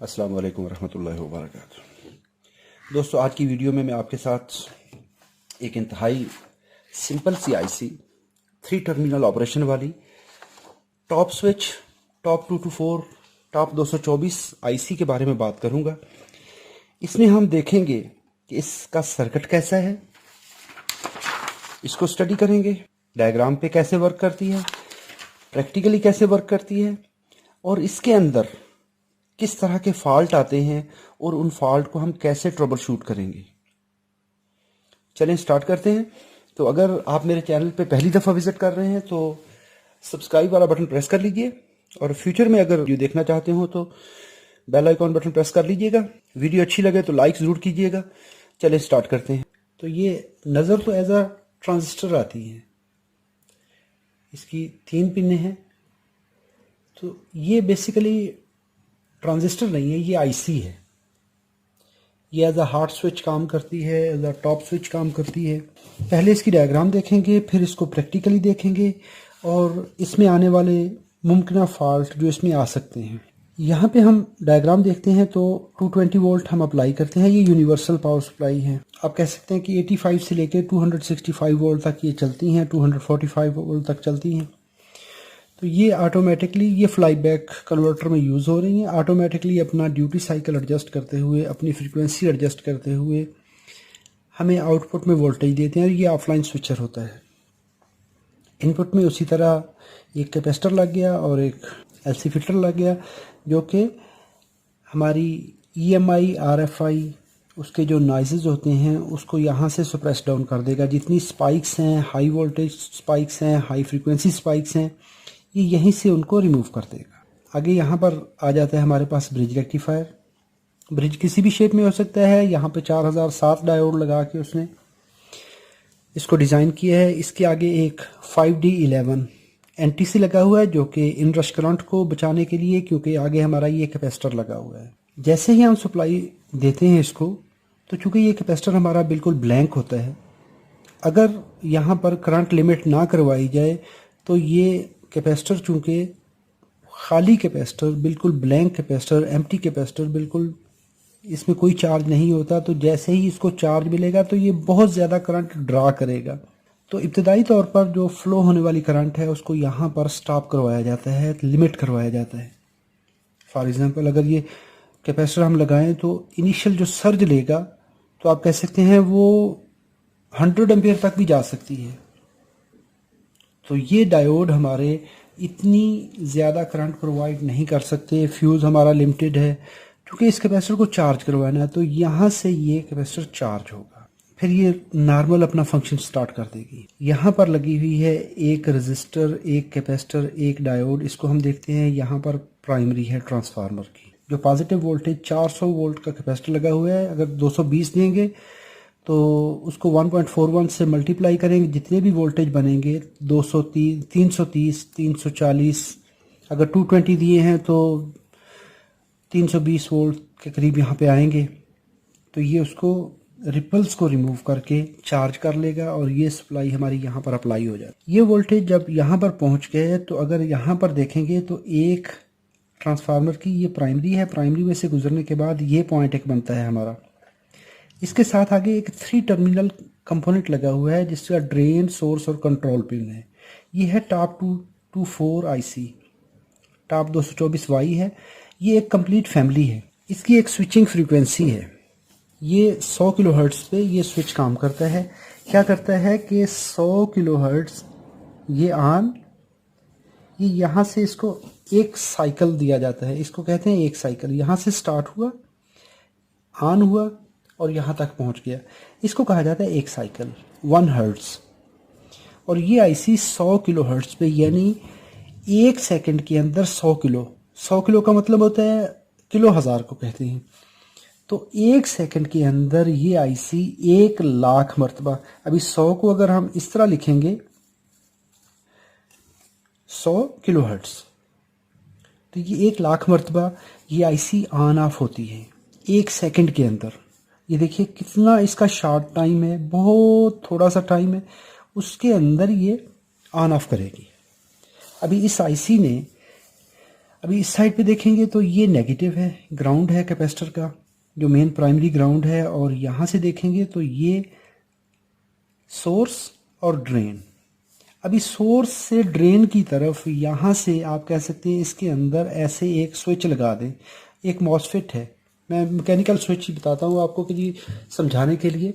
अस्सलाम वालेकुम रहमतुल्लाहि व बरकातुहू। दोस्तों, आज की वीडियो में मैं आपके साथ एक इंतहाई सिंपल सी आईसी 3 टर्मिनल ऑपरेशन वाली top switch top 224 top 224 IC के बारे में बात करूंगा। इसमें हम देखेंगे कि इसका सर्किट कैसा है, इसको स्टडी करेंगे, डायग्राम पे कैसे वर्क करती है, प्रैक्टिकली कैसे वर्क करती है और इसके अंदर किस तरह के फॉल्ट आते हैं और उन फॉल्ट को हम कैसे ट्रबल शूट करेंगे। चलें स्टार्ट करते हैं। तो अगर आप मेरे चैनल पे पहली दफ़ा विजिट कर रहे हैं तो सब्सक्राइब वाला बटन प्रेस कर लीजिए और फ्यूचर में अगर वीडियो देखना चाहते हो तो बेल आइकॉन बटन प्रेस कर लीजिएगा। वीडियो अच्छी लगे तो लाइक ज़रूर कीजिएगा। चलें स्टार्ट करते हैं। तो ये नज़र तो एज अ ट्रांजिस्टर आती है, इसकी 3 पिनें हैं। तो ये बेसिकली ट्रांजिस्टर नहीं है, ये आईसी है। ये एज अ हार्ट स्विच काम करती है, एज अ टॉप स्विच काम करती है। पहले इसकी डायग्राम देखेंगे, फिर इसको प्रैक्टिकली देखेंगे और इसमें आने वाले मुमकिन फॉल्ट जो इसमें आ सकते हैं। यहाँ पे हम डायग्राम देखते हैं तो 220 वोल्ट हम अप्लाई करते हैं। ये यूनिवर्सल पावर सप्लाई है। आप कह सकते हैं कि 85 से लेकर 265 वोल्ट तक ये चलती हैं, 245 वोल्ट तक चलती हैं। तो ये ऑटोमेटिकली ये फ्लाई बैक कन्वर्टर में यूज़ हो रही हैं। ऑटोमेटिकली अपना ड्यूटी साइकिल एडजस्ट करते हुए, अपनी फ्रीक्वेंसी एडजस्ट करते हुए हमें आउटपुट में वोल्टेज देते हैं। ये ऑफलाइन स्विचर होता है। इनपुट में उसी तरह एक कैपेसिटर लग गया और एक एलसी फिल्टर लग गया, जो कि हमारी EMI RFI उसके जो नॉइजेज होते हैं उसको यहाँ से सप्रेस डाउन कर देगा। जितनी स्पाइक्स हैं, हाई वोल्टेज स्पाइक्स हैं, हाई फ्रीक्वेंसी स्पाइक्स हैं, ये यहीं से उनको रिमूव कर देगा। आगे यहाँ पर आ जाता है हमारे पास ब्रिज रेक्टिफायर। ब्रिज किसी भी शेप में हो सकता है। यहाँ पे 4007 डायोड लगा के उसने इसको डिज़ाइन किया है। इसके आगे एक 5D11 NTC लगा हुआ है, जो कि इन रश करंट को बचाने के लिए, क्योंकि आगे हमारा ये कैपेसिटर लगा हुआ है। जैसे ही हम सप्लाई देते हैं इसको, तो चूँकि ये कैपेसिटर हमारा बिल्कुल ब्लैंक होता है, अगर यहाँ पर करंट लिमिट ना करवाई जाए तो ये कैपेसिटर, चूँकि खाली कैपेसिटर, बिल्कुल ब्लैंक कैपेसिटर, एम्प्टी कैपेसिटर, बिल्कुल इसमें कोई चार्ज नहीं होता, तो जैसे ही इसको चार्ज मिलेगा तो ये बहुत ज़्यादा करंट ड्रा करेगा। तो इब्तदाई तौर पर जो फ्लो होने वाली करंट है उसको यहाँ पर स्टॉप करवाया जाता है, लिमिट करवाया जाता है। फॉर एग्ज़ाम्पल, अगर ये कैपेसिटर हम लगाएं तो इनिशियल जो सर्ज लेगा तो आप कह सकते हैं वो 100 एम्पियर तक भी जा सकती है। तो ये डायोड हमारे इतनी ज़्यादा करंट प्रोवाइड नहीं कर सकते। फ्यूज़ हमारा लिमिटेड है। क्योंकि इस कैपेसिटर को चार्ज करवाना है तो यहाँ से ये कैपेसिटर चार्ज होगा, फिर ये नॉर्मल अपना फंक्शन स्टार्ट कर देगी। यहाँ पर लगी हुई है एक रजिस्टर, एक कैपेसिटर, एक डायोड। इसको हम देखते हैं यहाँ पर प्राइमरी है ट्रांसफार्मर की। जो पॉजिटिव वोल्टेज 400 वोल्ट का कैपेसिटर लगा हुआ है, अगर 220 देंगे तो उसको 1.41 से मल्टीप्लाई करेंगे, जितने भी वोल्टेज बनेंगे 230, 330, 340, अगर 220 दिए हैं तो 320 वोल्ट के करीब यहाँ पे आएंगे। तो ये उसको रिपल्स को रिमूव करके चार्ज कर लेगा और ये सप्लाई हमारी यहाँ पर अप्लाई हो जाती है। ये वोल्टेज जब यहाँ पर पहुँच गए तो अगर यहाँ पर देखेंगे तो एक ट्रांसफार्मर की ये प्राइमरी है। प्राइमरी में से गुजरने के बाद ये पॉइंट एक बनता है हमारा। इसके साथ आगे एक 3 टर्मिनल कंपोनेंट लगा हुआ है जिसका ड्रेन, सोर्स और कंट्रोल पिन है। ये है टॉप 224 आईसी, टॉप 224Y है। ये एक कंप्लीट फैमिली है। इसकी एक स्विचिंग फ्रीक्वेंसी है। ये 100 किलोहर्ट्ज़ पे ये स्विच काम करता है। क्या करता है कि 100 किलोहर्ट्ज़ ये ऑन, ये यहाँ से इसको एक साइकिल दिया जाता है। इसको कहते हैं एक साइकिल। यहाँ से स्टार्ट हुआ, ऑन हुआ और यहाँ तक पहुँच गया। इसको कहा जाता है एक साइकिल, 1 हर्ट्ज़। और ये आईसी 100 किलो हर्ट्ज़ पे, यानी 1 सेकंड के अंदर 100 किलो। 100 किलो का मतलब होता है किलो हज़ार को कहते हैं। तो 1 सेकंड के अंदर ये आईसी 1 लाख मरतबा, अभी 100 को अगर हम इस तरह लिखेंगे 100 किलो हर्ट्ज़, तो ये 1 लाख मरतबा ये आईसी ऑन ऑफ होती है 1 सेकंड के अंदर। ये देखिए कितना इसका शॉर्ट टाइम है, बहुत थोड़ा सा टाइम है, उसके अंदर ये ऑन ऑफ करेगी। अभी इस आईसी ने अभी इस साइड पे देखेंगे तो ये नेगेटिव है, ग्राउंड है कैपेसिटर का, जो मेन प्राइमरी ग्राउंड है। और यहाँ से देखेंगे तो ये सोर्स और ड्रेन। अभी सोर्स से ड्रेन की तरफ यहाँ से आप कह सकते हैं इसके अंदर ऐसे एक स्विच लगा दें। एक मॉसफेट है, मैं मैकेनिकल स्विच ही बताता हूँ आपको कि जी समझाने के लिए।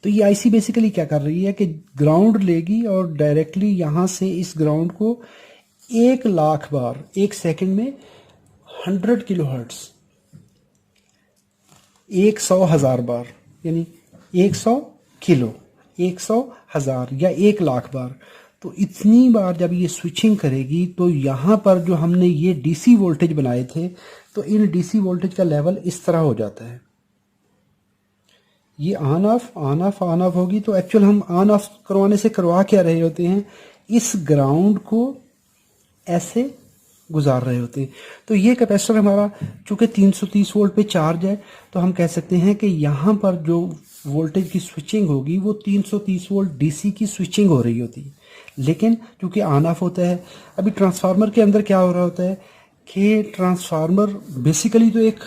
तो ये आईसी बेसिकली क्या कर रही है कि ग्राउंड लेगी और डायरेक्टली यहाँ से इस ग्राउंड को 1,00,000 बार 1 सेकंड में 100 किलो हर्ट्स 100,000 बार, यानी 100 किलो 100,000 या 1,00,000 बार। तो इतनी बार जब ये स्विचिंग करेगी तो यहाँ पर जो हमने ये डीसी वोल्टेज बनाए थे, तो इन डीसी वोल्टेज का लेवल इस तरह हो जाता है। ये on off on off on off होगी। तो एक्चुअल हम ऑन ऑफ करवाने से करवा क्या रहे होते हैं, इस ग्राउंड को ऐसे गुजार रहे होते हैं। तो ये कैपेसिटर हमारा चूंकि 330 वोल्ट पे चार्ज है, तो हम कह सकते हैं कि यहाँ पर जो वोल्टेज की स्विचिंग होगी वो 330 वोल्ट डीसी की स्विचिंग हो रही होती है। लेकिन चूंकि ऑन ऑफ होता है, अभी ट्रांसफार्मर के अंदर क्या हो रहा होता है कि ट्रांसफार्मर बेसिकली तो एक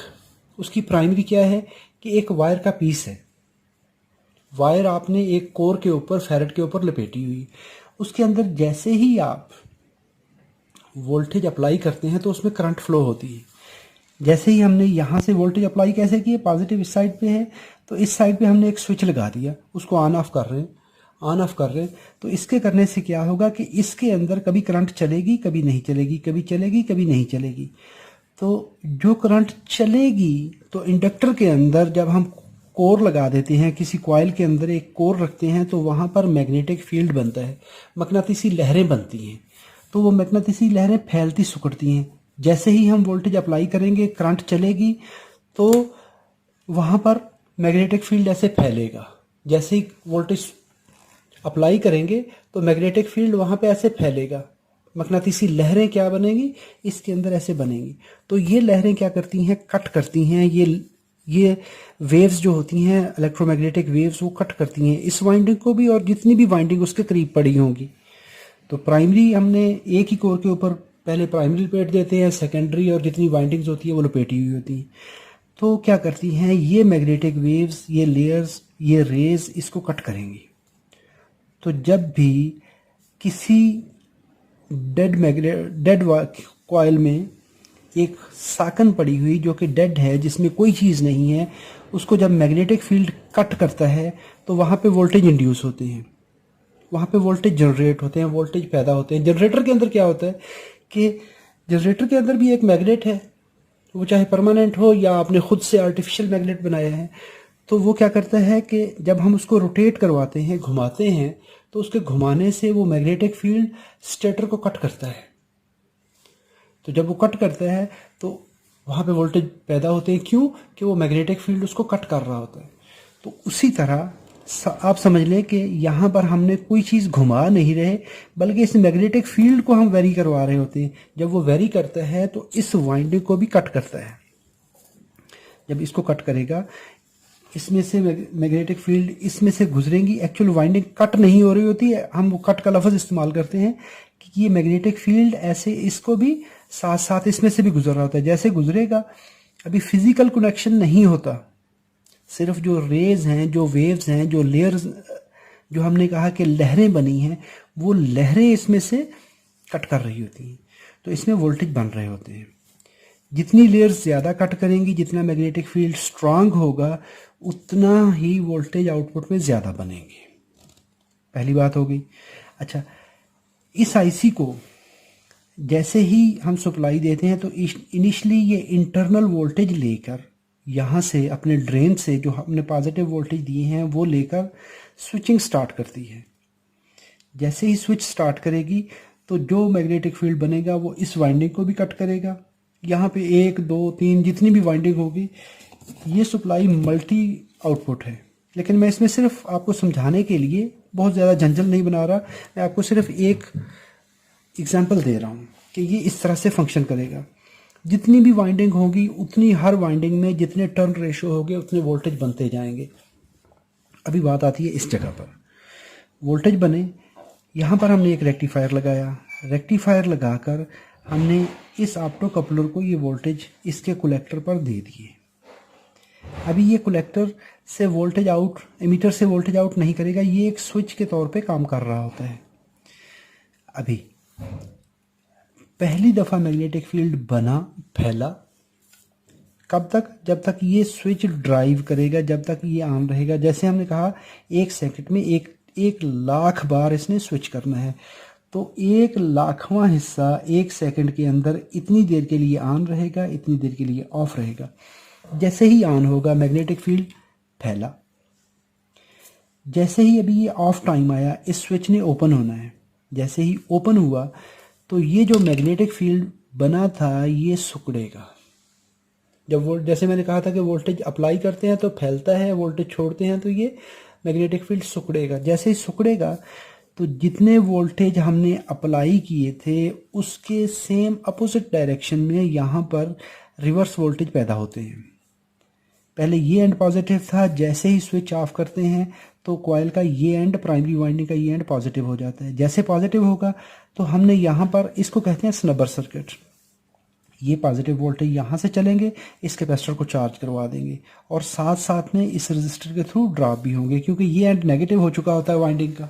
उसकी प्राइमरी क्या है कि एक वायर का पीस है। वायर आपने एक कोर के ऊपर फेरेट के ऊपर लपेटी हुई, उसके अंदर जैसे ही आप वोल्टेज अप्लाई करते हैं तो उसमें करंट फ्लो होती है। जैसे ही हमने यहाँ से वोल्टेज अप्लाई कैसे किए, पॉजिटिव इस साइड पे है, तो इस साइड पे हमने एक स्विच लगा दिया, उसको ऑन ऑफ कर रहे हैं ऑन ऑफ कर रहे हैं। तो इसके करने से क्या होगा कि इसके अंदर कभी करंट चलेगी कभी नहीं चलेगी, कभी चलेगी कभी नहीं चलेगी। तो जो करंट चलेगी, तो इंडक्टर के अंदर जब हम कोर लगा देते हैं, किसी कॉइल के अंदर एक कोर रखते हैं, तो वहाँ पर मैग्नेटिक फील्ड बनता है, मकनातीसी लहरें बनती हैं। तो वो मकनातीसी लहरें फैलती सिकुड़ती हैं। जैसे ही हम वोल्टेज अप्लाई करेंगे, करंट चलेगी, तो वहाँ पर मैग्नेटिक फील्ड ऐसे फैलेगा। जैसे ही वोल्टेज अप्लाई करेंगे तो मैग्नेटिक फील्ड वहाँ पे ऐसे फैलेगा, मकनातीसी लहरें क्या बनेंगी, इसके अंदर ऐसे बनेंगी। तो ये लहरें क्या करती हैं, कट करती हैं। ये वेव्स जो होती हैं, इलेक्ट्रोमैग्नेटिक वेव्स, वो कट करती हैं इस वाइंडिंग को भी और जितनी भी वाइंडिंग उसके करीब पड़ी होंगी। तो प्राइमरी हमने एक ही कोर के ऊपर पहले प्राइमरी लपेट देते हैं, सेकेंडरी और जितनी वाइंडिंग्स होती है वो लपेटी हुई होती हैं। तो क्या करती हैं ये मैग्नेटिक वेव्स, ये लेयर्स, ये रेज इसको कट करेंगी। तो जब भी किसी डेड कॉइल में एक साकन पड़ी हुई जो कि डेड है, जिसमें कोई चीज़ नहीं है, उसको जब मैग्नेटिक फील्ड कट करता है तो वहाँ पे वोल्टेज इंड्यूस होते हैं, वहाँ पे वोल्टेज जनरेट होते हैं, वोल्टेज पैदा होते हैं। जनरेटर के अंदर क्या होता है कि जनरेटर के अंदर भी एक मैग्नेट है, वो चाहे परमानेंट हो या आपने खुद से आर्टिफिशियल मैग्नेट बनाया है। तो वो क्या करता है कि जब हम उसको रोटेट करवाते हैं, घुमाते हैं, तो उसके घुमाने से वो मैग्नेटिक फील्ड स्टेटर को कट करता है। तो जब वो कट करता है तो वहाँ पे वोल्टेज पैदा होते हैं। क्यों? कि वो मैग्नेटिक फील्ड उसको कट कर रहा होता है। तो उसी तरह आप समझ लें कि यहाँ पर हमने कोई चीज़ घुमा नहीं रहे, बल्कि इस मैग्नेटिक फील्ड को हम वेरी करवा रहे होते हैं। जब वो वेरी करता है तो इस वाइंडिंग को भी कट करता है। जब इसको कट करेगा, इसमें से मैग्नेटिक फील्ड इसमें से गुजरेंगी। एक्चुअल वाइंडिंग कट नहीं हो रही होती है, हम वो कट का लफ्ज़ इस्तेमाल करते हैं कि ये मैग्नेटिक फील्ड ऐसे इसको भी साथ साथ इसमें से भी गुजर रहा होता है। जैसे गुजरेगा, अभी फिजिकल कनेक्शन नहीं होता, सिर्फ जो रेज हैं, जो वेव्स हैं, जो लेयर्स, जो हमने कहा कि लहरें बनी हैं, वो लहरें इसमें से कट कर रही होती हैं। तो इसमें वोल्टेज बन रहे होते हैं। जितनी लेयर्स ज़्यादा कट करेंगी, जितना मैग्नेटिक फील्ड स्ट्रांग होगा, उतना ही वोल्टेज आउटपुट में ज़्यादा बनेंगे। पहली बात हो गई। अच्छा, इस आईसी को जैसे ही हम सप्लाई देते हैं तो इनिशियली ये इंटरनल वोल्टेज लेकर यहाँ से अपने ड्रेन से जो हमने पॉजिटिव वोल्टेज दिए हैं वो लेकर स्विचिंग स्टार्ट करती है। जैसे ही स्विच स्टार्ट करेगी तो जो मैग्नेटिक फील्ड बनेगा वो इस वाइंडिंग को भी कट करेगा। यहाँ पे 1, 2, 3 जितनी भी वाइंडिंग होगी, ये सप्लाई मल्टी आउटपुट है। लेकिन मैं इसमें सिर्फ आपको समझाने के लिए बहुत ज़्यादा झंझट नहीं बना रहा, मैं आपको सिर्फ एक एग्जांपल दे रहा हूँ कि ये इस तरह से फंक्शन करेगा। जितनी भी वाइंडिंग होगी उतनी हर वाइंडिंग में जितने टर्न रेशो होंगे उतने वोल्टेज बनते जाएंगे। अभी बात आती है इस जगह पर, वोल्टेज बने। यहाँ पर हमने एक रेक्टिफायर लगाया, रेक्टिफायर लगाकर हमने इस ऑप्टो कपलर को ये वोल्टेज इसके कलेक्टर पर दे दिए। अभी ये कलेक्टर से वोल्टेज आउट, एमीटर से वोल्टेज आउट नहीं करेगा, ये एक स्विच के तौर पे काम कर रहा होता है। अभी पहली दफ़ा मैग्नेटिक फील्ड बना, फैला, कब तक? जब तक ये स्विच ड्राइव करेगा, जब तक ये ऑन रहेगा। जैसे हमने कहा 1 सेकंड में 1 लाख बार इसने स्विच करना है, तो 1,00,000वां हिस्सा 1 सेकंड के अंदर इतनी देर के लिए ऑन रहेगा, इतनी देर के लिए ऑफ रहेगा। जैसे ही ऑन होगा मैग्नेटिक फील्ड फैला, जैसे ही अभी ये ऑफ टाइम आया, इस स्विच ने ओपन होना है। जैसे ही ओपन हुआ तो ये जो मैग्नेटिक फील्ड बना था ये सिकुड़ेगा। जब वो, जैसे मैंने कहा था कि वोल्टेज अप्लाई करते हैं तो फैलता है, वोल्टेज छोड़ते हैं तो ये मैग्नेटिक फील्ड सिकुड़ेगा। जैसे ही सिकुड़ेगा तो जितने वोल्टेज हमने अप्लाई किए थे उसके सेम अपोजिट डायरेक्शन में यहाँ पर रिवर्स वोल्टेज पैदा होते हैं। पहले ये एंड पॉजिटिव था, जैसे ही स्विच ऑफ करते हैं तो कॉइल का ये एंड, प्राइमरी वाइंडिंग का ये एंड पॉजिटिव हो जाता है। जैसे पॉजिटिव होगा तो हमने यहाँ पर, इसको कहते हैं स्नबर सर्किट, ये पॉजिटिव वोल्टेज यहाँ से चलेंगे, इस कैपेसिटर को चार्ज करवा देंगे और साथ साथ में इस रजिस्टर के थ्रू ड्रॉप भी होंगे, क्योंकि ये एंड नेगेटिव हो चुका होता है वाइंडिंग का।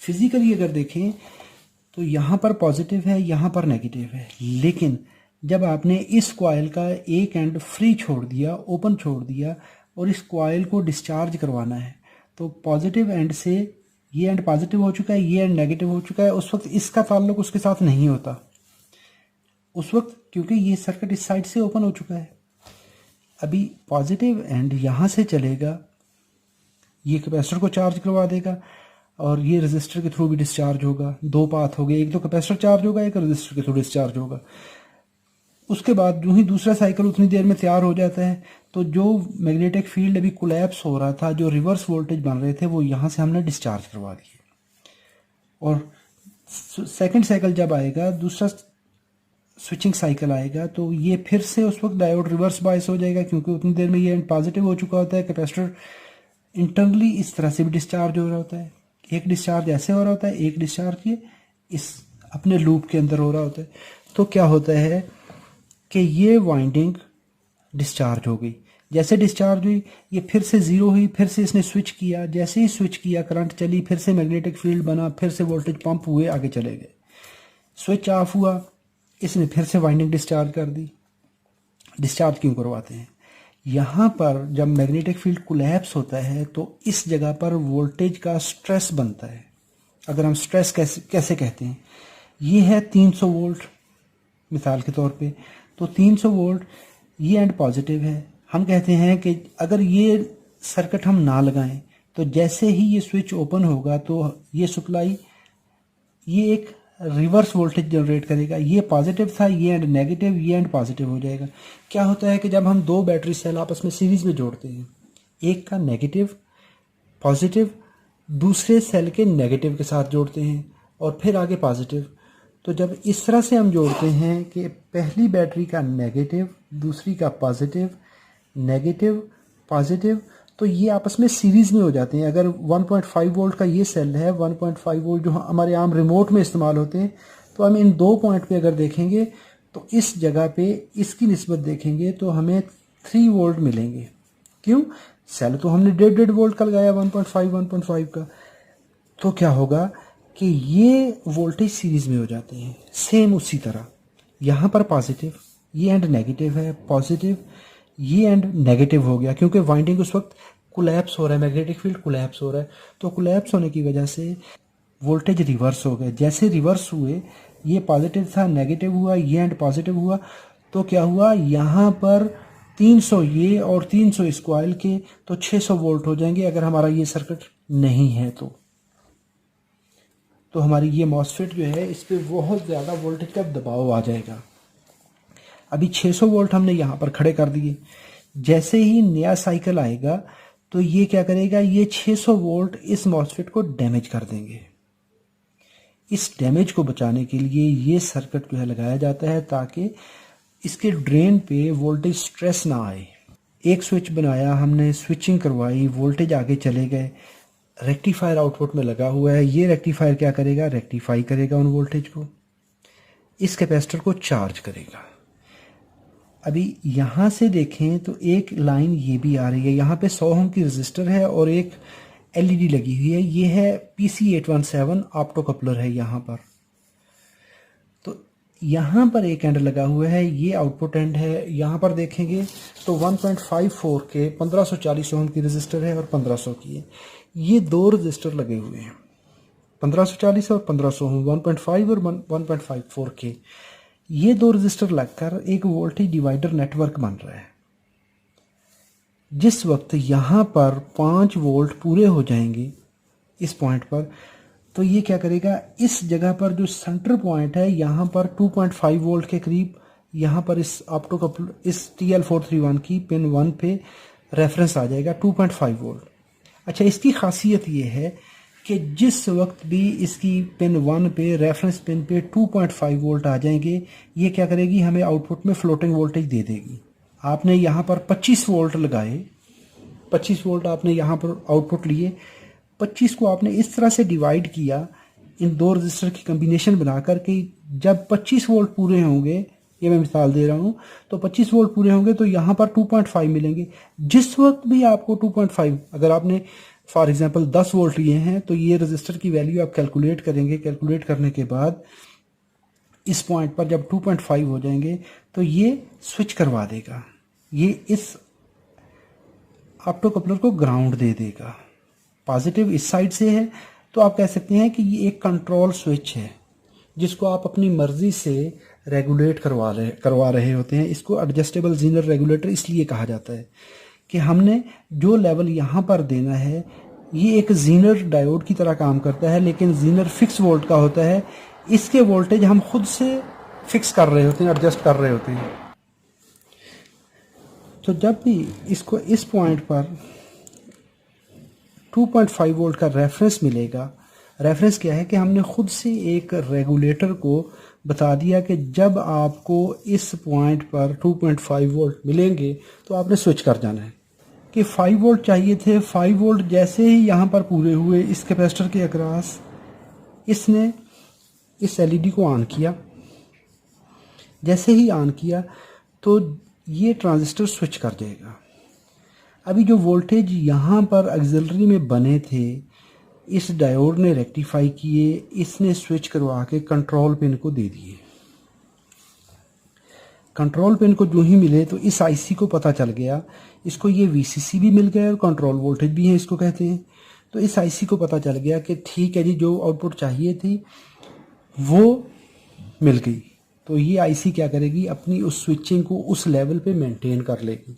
फिजिकली अगर देखें तो यहाँ पर पॉजिटिव है, यहाँ पर नेगेटिव है, लेकिन जब आपने इस कॉइल का एक एंड फ्री छोड़ दिया, ओपन छोड़ दिया और इस कॉइल को डिस्चार्ज करवाना है, तो पॉजिटिव एंड से ये एंड पॉजिटिव हो चुका है, ये एंड नेगेटिव हो चुका है, उस वक्त इसका ताल्लुक उसके साथ नहीं होता उस वक्त, क्योंकि ये सर्किट इस साइड से ओपन हो चुका है। अभी पॉजिटिव एंड यहाँ से चलेगा, ये कैपेसिटर को चार्ज करवा देगा और ये रजिस्टर के थ्रू भी डिस्चार्ज होगा। 2 पाथ हो गए, एक तो कैपेसिटर चार्ज होगा, एक रजिस्टर के थ्रू डिस्चार्ज होगा। उसके बाद जो ही दूसरा साइकिल उतनी देर में तैयार हो जाता है, तो जो मैग्नेटिक फील्ड अभी कोलैप्स हो रहा था, जो रिवर्स वोल्टेज बन रहे थे, वो यहाँ से हमने डिस्चार्ज करवा दिए। और सेकंड साइकिल जब आएगा, दूसरा स्विचिंग साइकिल आएगा, तो ये फिर से उस वक्त डायोड रिवर्स बायस हो जाएगा, क्योंकि उतनी देर में ये एंड पॉजिटिव हो चुका होता है। कैपेसिटर इंटरनली इस तरह से भी डिस्चार्ज हो रहा होता है, एक डिस्चार्ज ऐसे हो रहा होता है, एक डिस्चार्ज ये इस अपने लूप के अंदर हो रहा होता है। तो क्या होता है कि ये वाइंडिंग डिस्चार्ज हो गई। जैसे डिस्चार्ज हुई, ये फिर से ज़ीरो हुई, फिर से इसने स्विच किया, जैसे ही स्विच किया करंट चली, फिर से मैग्नेटिक फील्ड बना, फिर से वोल्टेज पंप हुए, आगे चले गए। स्विच ऑफ हुआ, इसने फिर से वाइंडिंग डिस्चार्ज कर दी। डिस्चार्ज क्यों करवाते हैं? यहाँ पर जब मैग्नेटिक फील्ड कोलैप्स होता है तो इस जगह पर वोल्टेज का स्ट्रेस बनता है। अगर हम स्ट्रेस कैसे कहते हैं, ये है 300 वोल्ट मिसाल के तौर पे, तो 300 वोल्ट ये एंड पॉजिटिव है। हम कहते हैं कि अगर ये सर्किट हम ना लगाएं तो जैसे ही ये स्विच ओपन होगा तो ये सप्लाई, ये एक रिवर्स वोल्टेज जनरेट करेगा। ये पॉजिटिव था, ये एंड नेगेटिव, ये एंड पॉजिटिव हो जाएगा। क्या होता है कि जब हम 2 बैटरी सेल आपस में सीरीज में जोड़ते हैं, एक का नेगेटिव पॉजिटिव दूसरे सेल के नेगेटिव के साथ जोड़ते हैं और फिर आगे पॉजिटिव, तो जब इस तरह से हम जोड़ते हैं कि पहली बैटरी का नेगेटिव, दूसरी का पॉजिटिव, नेगेटिव पॉजिटिव, तो ये आपस में सीरीज में हो जाते हैं। अगर 1.5 वोल्ट का ये सेल है, 1.5 वोल्ट जो हमारे आम रिमोट में इस्तेमाल होते हैं, तो हम इन 2 पॉइंट पे अगर देखेंगे तो इस जगह पे इसकी निस्बत देखेंगे तो हमें 3 वोल्ट मिलेंगे। क्यों? सेल तो हमने 1.5 वोल्ट का लगाया, 1.5 का, तो क्या होगा कि ये वोल्टेज सीरीज में हो जाते हैं। सेम उसी तरह यहाँ पर पॉजिटिव, ये एंड नेगेटिव है, पॉजिटिव, ये एंड नेगेटिव हो गया, क्योंकि वाइंडिंग उस वक्त कोलैप्स हो रहा है, मैग्नेटिक फील्ड कोलैप्स हो रहा है, तो कोलैप्स होने की वजह से वोल्टेज रिवर्स हो गए। जैसे रिवर्स हुए, ये पॉजिटिव था, नेगेटिव हुआ, ये एंड पॉजिटिव हुआ, तो क्या हुआ, यहाँ पर 300 ये और 300 इस कॉइल के, तो 600 वोल्ट हो जाएंगे। अगर हमारा ये सर्किट नहीं है तो हमारी ये मॉसफेट जो है इस पर बहुत ज़्यादा वोल्टेज का दबाव आ जाएगा। अभी 600 वोल्ट हमने यहाँ पर खड़े कर दिए। जैसे ही नया साइकिल आएगा तो ये क्या करेगा, ये 600 वोल्ट इस मॉसफेट को डैमेज कर देंगे। इस डैमेज को बचाने के लिए ये सर्किट जो है लगाया जाता है ताकि इसके ड्रेन पे वोल्टेज स्ट्रेस ना आए। एक स्विच बनाया हमने, स्विचिंग करवाई, वोल्टेज आगे चले गए, रेक्टिफायर आउटपुट में लगा हुआ है। ये रेक्टिफायर क्या करेगा, रेक्टिफाई करेगा उन वोल्टेज को। इस कैपेसिटर को चार्ज करेगा। अभी यहाँ से देखें तो एक लाइन ये भी आ रही है, यहाँ पे 100 ओम की रजिस्टर है और एक एलईडी लगी हुई है। ये है PC817 ऑप्टो कपलर है यहाँ पर। तो यहाँ पर एक एंड लगा हुआ है, ये आउटपुट एंड है। यहाँ पर देखेंगे तो 1.54 के 1540 ओम की रजिस्टर है और 1500 की है। ये दो रजिस्टर लगे हुए हैं, 1540 और 1500 ओम, 1.5 और 1.54 के। ये दो रजिस्टर लगकर एक वोल्टेज डिवाइडर नेटवर्क बन रहा है। जिस वक्त यहाँ पर 5 वोल्ट पूरे हो जाएंगे इस पॉइंट पर, तो ये क्या करेगा, इस जगह पर जो सेंटर पॉइंट है यहाँ पर 2.5 वोल्ट के करीब, यहाँ पर इस ऑप्टो कपल इस TL431 की पिन 1 पे रेफरेंस आ जाएगा 2.5 वोल्ट। अच्छा, इसकी खासियत ये है कि जिस वक्त भी इसकी पिन 1 पे रेफरेंस पिन पे 2.5 वोल्ट आ जाएंगे, ये क्या करेगी, हमें आउटपुट में फ्लोटिंग वोल्टेज दे देगी। आपने यहाँ पर 25 वोल्ट लगाए, 25 वोल्ट आपने यहाँ पर आउटपुट लिए, 25 को आपने इस तरह से डिवाइड किया इन दो रजिस्टर की कम्बिनेशन बनाकर कि जब 25 वोल्ट पूरे होंगे, ये मैं मिसाल दे रहा हूँ, तो 25 वोल्ट पूरे होंगे तो यहाँ पर 2.5 मिलेंगे। जिस वक्त भी आपको 2.5, अगर आपने फॉर एग्जांपल 10 वोल्ट लिए हैं तो ये रजिस्टर की वैल्यू आप कैलकुलेट करेंगे। कैलकुलेट करने के बाद इस पॉइंट पर जब 2.5 हो जाएंगे तो ये स्विच करवा देगा, ये इस ऑप्टो कपलर को ग्राउंड दे देगा। पॉजिटिव इस साइड से है तो आप कह सकते हैं कि ये एक कंट्रोल स्विच है जिसको आप अपनी मर्जी से रेगुलेट करवा रहे होते हैं। इसको एडजस्टेबल जीनर रेगुलेटर इसलिए कहा जाता है कि हमने जो लेवल यहाँ पर देना है, ये एक जीनर डायोड की तरह काम करता है, लेकिन जीनर फिक्स वोल्ट का होता है। इसके वोल्टेज हम खुद से फिक्स कर रहे होते हैं, एडजस्ट कर रहे होते हैं। तो जब भी इसको इस पॉइंट पर 2.5 वोल्ट का रेफरेंस मिलेगा, रेफरेंस क्या है कि हमने खुद से एक रेगुलेटर को बता दिया कि जब आपको इस पॉइंट पर 2.5 वोल्ट मिलेंगे तो आपने स्विच कर जाना है। कि 5 वोल्ट चाहिए थे, 5 वोल्ट जैसे ही यहाँ पर पूरे हुए इस कैपेसिटर के अक्रॉस, इसने इस एलईडी को ऑन किया। जैसे ही ऑन किया तो ये ट्रांजिस्टर स्विच कर जाएगा। अभी जो वोल्टेज यहाँ पर ऑक्सिलरी में बने थे, इस डायोड ने रेक्टिफाई किए, इसने स्विच करवा के कंट्रोल पिन को दे दिए। कंट्रोल पिन को जो ही मिले तो इस आईसी को पता चल गया, इसको ये वीसीसी भी मिल गया और कंट्रोल वोल्टेज भी है इसको कहते हैं। तो इस आईसी को पता चल गया कि ठीक है जी, जो आउटपुट चाहिए थी वो मिल गई। तो ये आईसी क्या करेगी, अपनी उस स्विचिंग को उस लेवल पे मेंटेन कर लेगी,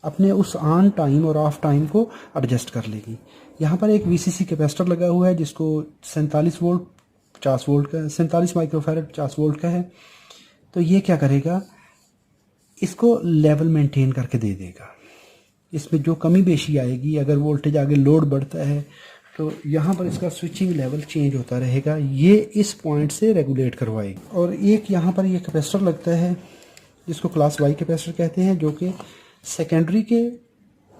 अपने उस ऑन टाइम और ऑफ टाइम को एडजस्ट कर लेगी। यहाँ पर एक वीसीसी कैपेसिटर लगा हुआ है जिसको 47 वोल्ट 50 वोल्ट का, 47 माइक्रोफैरड 50 वोल्ट का है। तो ये क्या करेगा, इसको लेवल मेंटेन करके दे देगा। इसमें जो कमी बेशी आएगी, अगर वोल्टेज आगे लोड बढ़ता है तो यहाँ पर इसका स्विचिंग लेवल चेंज होता रहेगा, ये इस पॉइंट से रेगुलेट करवाएगी। और एक यहाँ पर ये कैपेसिटर लगता है जिसको क्लास वाई कैपेसिटर कहते हैं, जो कि सेकेंडरी के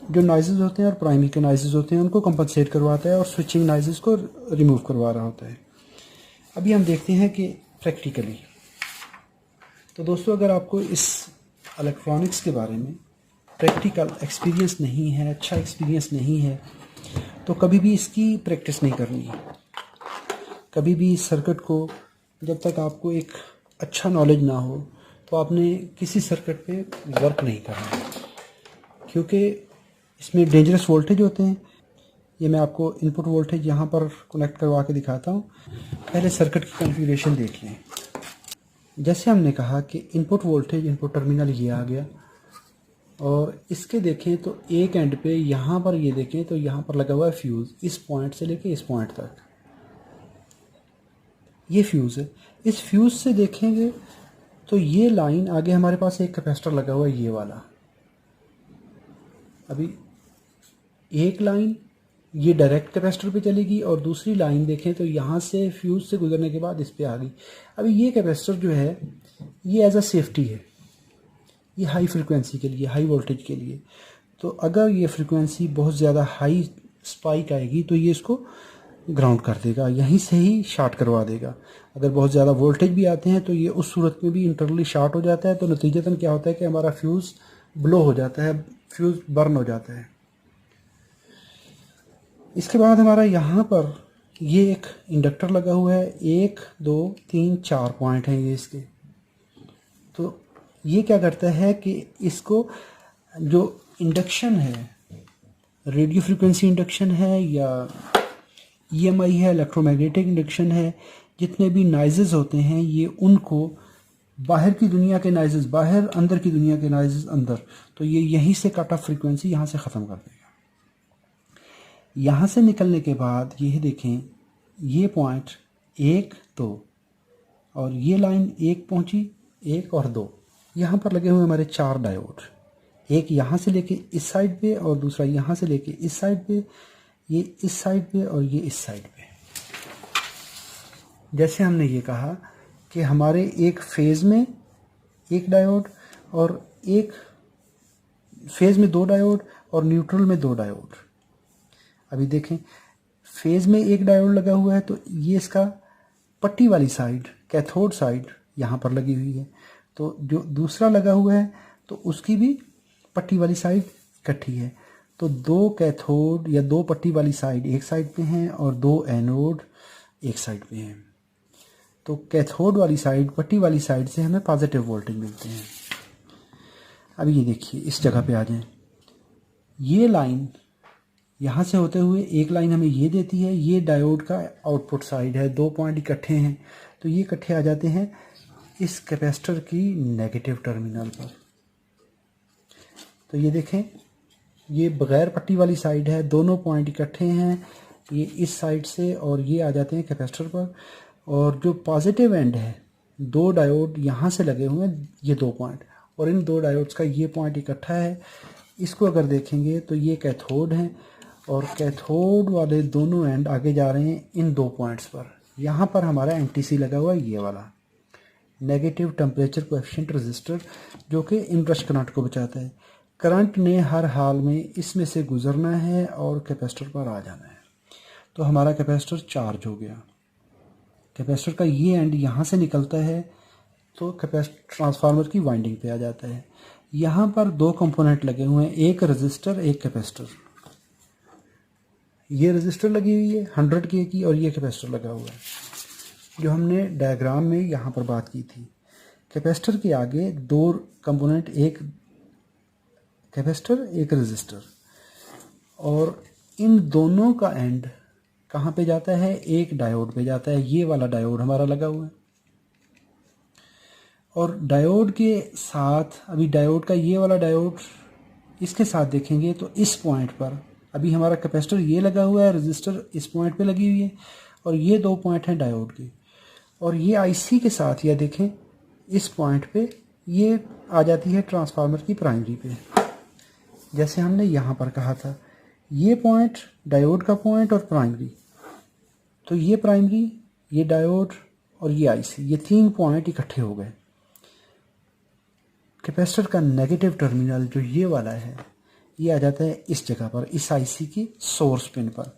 जो नॉइजेज होते हैं और प्राइमरी के नॉइजेज होते हैं उनको कंपनसेट करवाता है और स्विचिंग नॉइजेज को रिमूव करवा रहा होता है। अभी हम देखते हैं कि प्रैक्टिकली। तो दोस्तों, अगर आपको इस इलेक्ट्रॉनिक्स के बारे में प्रैक्टिकल एक्सपीरियंस नहीं है, अच्छा एक्सपीरियंस नहीं है, तो कभी भी इसकी प्रैक्टिस नहीं करनी है। कभी भी इस सर्किट को, जब तक आपको एक अच्छा नॉलेज ना हो, तो आपने किसी सर्किट पे वर्क नहीं करना, क्योंकि इसमें डेंजरस वोल्टेज होते हैं। ये मैं आपको इनपुट वोल्टेज यहाँ पर कनेक्ट करवा के दिखाता हूँ। पहले सर्किट की कॉन्फ़िगरेशन देख लें। जैसे हमने कहा कि इनपुट वोल्टेज, इनपुट टर्मिनल ये आ गया, और इसके देखें तो एक एंड पे यहाँ पर ये देखें तो यहाँ पर लगा हुआ है फ्यूज़, इस पॉइंट से लेके इस पॉइंट तक ये फ्यूज़ है। इस फ्यूज़ से देखेंगे तो ये लाइन आगे हमारे पास एक कैपेसिटर लगा हुआ है, ये वाला। अभी एक लाइन ये डायरेक्ट कैपेसिटर पे चलेगी और दूसरी लाइन देखें तो यहाँ से फ्यूज़ से गुजरने के बाद इस पे आ गई। अभी ये कैपेसिटर जो है ये एज अ सेफ्टी है, ये हाई फ्रिक्वेंसी के लिए, हाई वोल्टेज के लिए। तो अगर ये फ्रिक्वेंसी बहुत ज़्यादा हाई स्पाइक आएगी तो ये इसको ग्राउंड कर देगा, यहीं से ही शॉर्ट करवा देगा। अगर बहुत ज़्यादा वोल्टेज भी आते हैं तो ये उस सूरत में भी इंटरनली शॉर्ट हो जाता है। तो नतीजतन क्या होता है कि हमारा फ्यूज़ ब्लो हो जाता है, फ्यूज़ बर्न हो जाता है। इसके बाद हमारा यहाँ पर ये एक इंडक्टर लगा हुआ है, 1 2 3 4 पॉइंट हैं ये इसके। तो ये क्या करता है कि इसको जो इंडक्शन है, रेडियो फ्रिक्वेंसी इंडक्शन है या EMI है, इलेक्ट्रोमैग्नेटिक इंडक्शन है, जितने भी नॉइजेस होते हैं ये उनको बाहर की दुनिया के नॉइजेस बाहर, अंदर की दुनिया के नॉइजेस अंदर, तो ये यहीं से कट ऑफ फ्रीक्वेंसी यहाँ से ख़त्म कर देगा। यहाँ से निकलने के बाद ये देखें, ये पॉइंट 1 2 और ये लाइन 1 पहुँची, 1 और 2, यहाँ पर लगे हुए हमारे 4 डायोड, एक यहाँ से लेके इस साइड पे और दूसरा यहाँ से लेके इस साइड पे, ये इस साइड पे और ये इस साइड पे। जैसे हमने ये कहा कि हमारे एक फेज़ में एक डायोड और एक फेज़ में 2 डायोड और न्यूट्रल में 2 डायोड। अभी देखें, फेज़ में एक डायोड लगा हुआ है तो ये इसका पट्टी वाली साइड, कैथोड साइड यहाँ पर लगी हुई है। तो जो दूसरा लगा हुआ है तो उसकी भी पट्टी वाली साइड इकट्ठी है। तो 2 कैथोड या 2 पट्टी वाली साइड एक साइड पे हैं और 2 एनोड एक साइड पे हैं। तो कैथोड वाली साइड, पट्टी वाली साइड से हमें पॉजिटिव वोल्टेज मिलते हैं। अभी ये देखिए, इस जगह पे आ जाएं, ये लाइन यहाँ से होते हुए एक लाइन हमें ये देती है, ये डायोड का आउटपुट साइड है, 2 पॉइंट इकट्ठे हैं तो ये इकट्ठे आ जाते हैं इस कैपेसिटर की नेगेटिव टर्मिनल पर। तो ये देखें, ये बगैर पट्टी वाली साइड है, दोनों पॉइंट इकट्ठे हैं, ये इस साइड से और ये आ जाते हैं कैपेसिटर पर। और जो पॉजिटिव एंड है, 2 डायोड यहाँ से लगे हुए हैं, ये 2 पॉइंट, और इन 2 डायोड्स का ये पॉइंट इकट्ठा है। इसको अगर देखेंगे तो ये कैथोड हैं और कैथोड वाले दोनों एंड आगे जा रहे हैं इन 2 पॉइंट्स पर। यहाँ पर हमारा NTC लगा हुआ है, ये वाला नेगेटिव टेम्परेचर कोएफिशिएंट रेजिस्टर, जो कि इनरश करंट को बचाता है। करंट ने हर हाल में इसमें से गुजरना है और कैपेसिटर पर आ जाना है। तो हमारा कैपेसिटर चार्ज हो गया। कैपेसिटर का ये एंड यहाँ से निकलता है तो कैपेसिटर ट्रांसफार्मर की वाइंडिंग पे आ जाता है। यहाँ पर 2 कंपोनेंट लगे हुए हैं, एक रेजिस्टर एक कैपेसिटर। ये रेजिस्टर लगी हुई है 100K की और ये कैपेसिटर लगा हुआ है, जो हमने डायग्राम में यहाँ पर बात की थी। कैपेसिटर के आगे 2 कंपोनेंट, एक कैपेसिटर एक रेजिस्टर, और इन दोनों का एंड कहाँ पे जाता है, एक डायोड पे जाता है। ये वाला डायोड हमारा लगा हुआ है और डायोड के साथ, अभी डायोड का ये वाला डायोड इसके साथ देखेंगे तो इस पॉइंट पर अभी हमारा कैपेसिटर ये लगा हुआ है, रेजिस्टर इस पॉइंट पे लगी हुई है और ये 2 पॉइंट हैं डायोड के। और ये IC के साथ, या देखें इस पॉइंट पे ये आ जाती है ट्रांसफार्मर की प्राइमरी पे। जैसे हमने यहाँ पर कहा था, ये पॉइंट डायोड का पॉइंट और प्राइमरी, तो ये प्राइमरी, ये डायोड और ये IC, ये 3 पॉइंट इकट्ठे हो गए। कैपेसिटर का नेगेटिव टर्मिनल जो ये वाला है, ये आ जाता है इस जगह पर, इस IC की सोर्स पिन पर।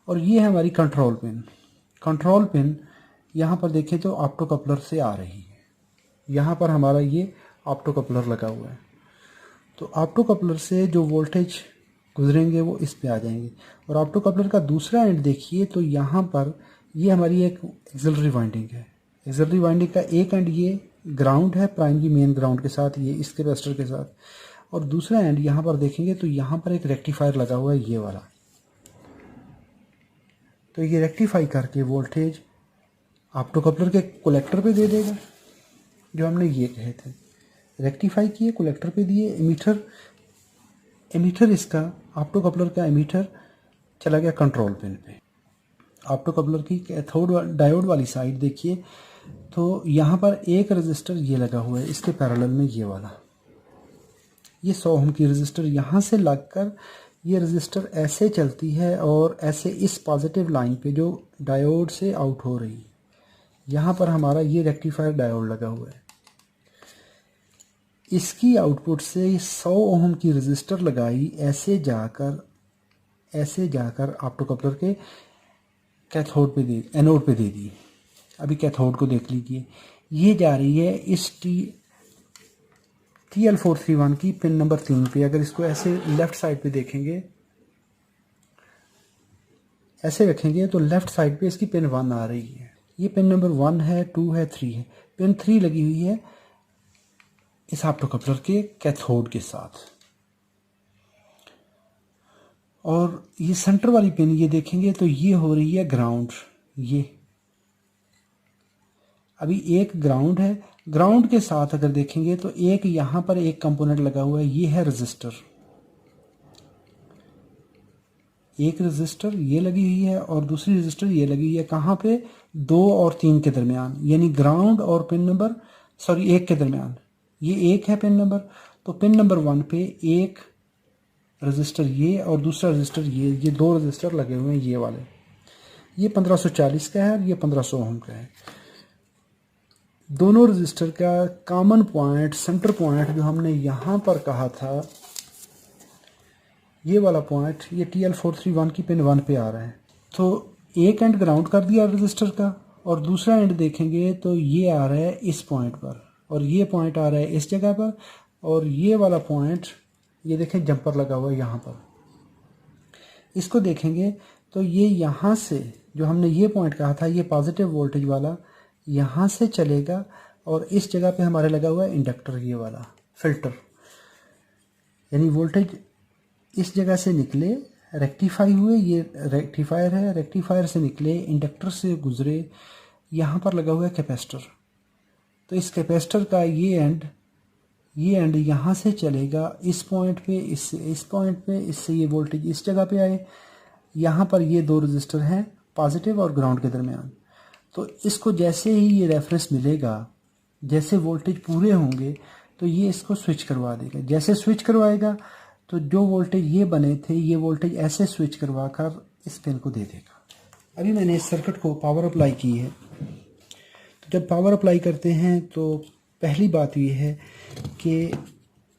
और ये है हमारी कंट्रोल पिन। कंट्रोल पिन यहाँ पर देखें तो ऑप्टो कपलर से आ रही है। यहाँ पर हमारा ये ऑप्टो कपलर लगा हुआ है, तो ऑप्टो कपलर से जो वोल्टेज गुजरेंगे वो इस पे आ जाएंगे। और ऑप्टो कपलर का दूसरा एंड देखिए तो यहाँ पर ये हमारी एक एक्सिलरी वाइंडिंग है। एक्सिलरी वाइंडिंग का एक एंड ये ग्राउंड है, प्राइमरी मेन ग्राउंड के साथ, ये इस कैपेसिटर के साथ, और दूसरा एंड यहाँ पर देखेंगे तो यहाँ पर एक रेक्टिफायर लगा हुआ है, ये वाला। तो ये रेक्टिफाई करके वोल्टेज ऑप्टो कपलर के कलेक्टर पे दे देगा, जो हमने ये कहे थे। रेक्टिफाई किए, कलेक्टर पे दिए, एमीटर इसका ऑप्टो कपलर का एमीटर चला गया कंट्रोल पिन पे। ऑप्टो कपलर की कैथोड डायोड वाली साइड देखिए तो यहाँ पर एक रेजिस्टर ये लगा हुआ है, इसके पैरेलल में ये वाला, ये 100 ओम की रेजिस्टर यहाँ से लगकर ये रेजिस्टर ऐसे चलती है और ऐसे इस पॉजिटिव लाइन पे जो डायोड से आउट हो रही है, यहाँ पर हमारा ये रेक्टिफायर डायोड लगा हुआ है। इसकी आउटपुट से 100 ओम की रेजिस्टर लगाई, ऐसे जाकर ऑप्टो कपलर के कैथोड पे दे, एनोड पे दे दी। अभी कैथोड को देख लीजिए, ये जा रही है इस TL431 की पिन नंबर 3 पे। अगर इसको ऐसे लेफ्ट साइड पे देखेंगे, ऐसे रखेंगे तो लेफ्ट साइड पे इसकी पिन 1 आ रही है। ये पिन नंबर 1 है, 2 है, 3 है। पिन 3 लगी हुई है इस ऑप्टोकपलर के कैथोड के साथ। और ये सेंटर वाली पिन ये देखेंगे तो ये हो रही है ग्राउंड। ये अभी एक ग्राउंड है, ग्राउंड के साथ अगर देखेंगे तो एक यहां पर एक कंपोनेंट लगा हुआ है, ये है रजिस्टर। एक रजिस्टर ये लगी हुई है और दूसरी रजिस्टर ये लगी हुई है। कहाँ पे? 2 और 3 के दरमियान, यानी ग्राउंड और पिन नंबर 1 के दरमियान। ये एक है पिन नंबर, तो पिन नंबर 1 पे एक रजिस्टर ये और दूसरा रजिस्टर ये 2 रजिस्टर लगे हुए हैं ये वाले। ये 1540 का है और ये 1500 ओम का है। दोनों रजिस्टर का कॉमन पॉइंट, सेंटर पॉइंट जो हमने यहाँ पर कहा था, ये वाला पॉइंट, ये TL431 की पिन 1 पे आ रहा है। तो एक एंड ग्राउंड कर दिया रजिस्टर का और दूसरा एंड देखेंगे तो ये आ रहा है इस पॉइंट पर और ये पॉइंट आ रहा है इस जगह पर। और ये वाला पॉइंट ये देखें जंपर लगा हुआ है यहाँ पर। इसको देखेंगे तो ये यहाँ से जो हमने ये पॉइंट कहा था, ये पॉजिटिव वोल्टेज वाला यहाँ से चलेगा और इस जगह पे हमारे लगा हुआ है इंडक्टर, ये वाला फिल्टर। यानी वोल्टेज इस जगह से निकले, रेक्टिफाई हुए, ये रेक्टिफायर है, रेक्टिफायर से निकले, इंडक्टर से गुजरे, यहाँ पर लगा हुआ है कैपेसिटर। तो इस कैपेसिटर का ये एंड यहाँ से चलेगा इस पॉइंट पे, इससे इस पॉइंट पे, इससे ये वोल्टेज इस जगह पे आए। यहाँ पर ये 2 रजिस्टर हैं पॉजिटिव और ग्राउंड के दरमियान। तो इसको जैसे ही ये रेफरेंस मिलेगा, जैसे वोल्टेज पूरे होंगे तो ये इसको स्विच करवा देगा। जैसे स्विच करवाएगा तो जो वोल्टेज ये बने थे, ये वोल्टेज ऐसे स्विच करवा कर इस पिन को दे देगा। अभी मैंने इस सर्किट को पावर अप्लाई की है। तो जब पावर अप्लाई करते हैं तो पहली बात ये है कि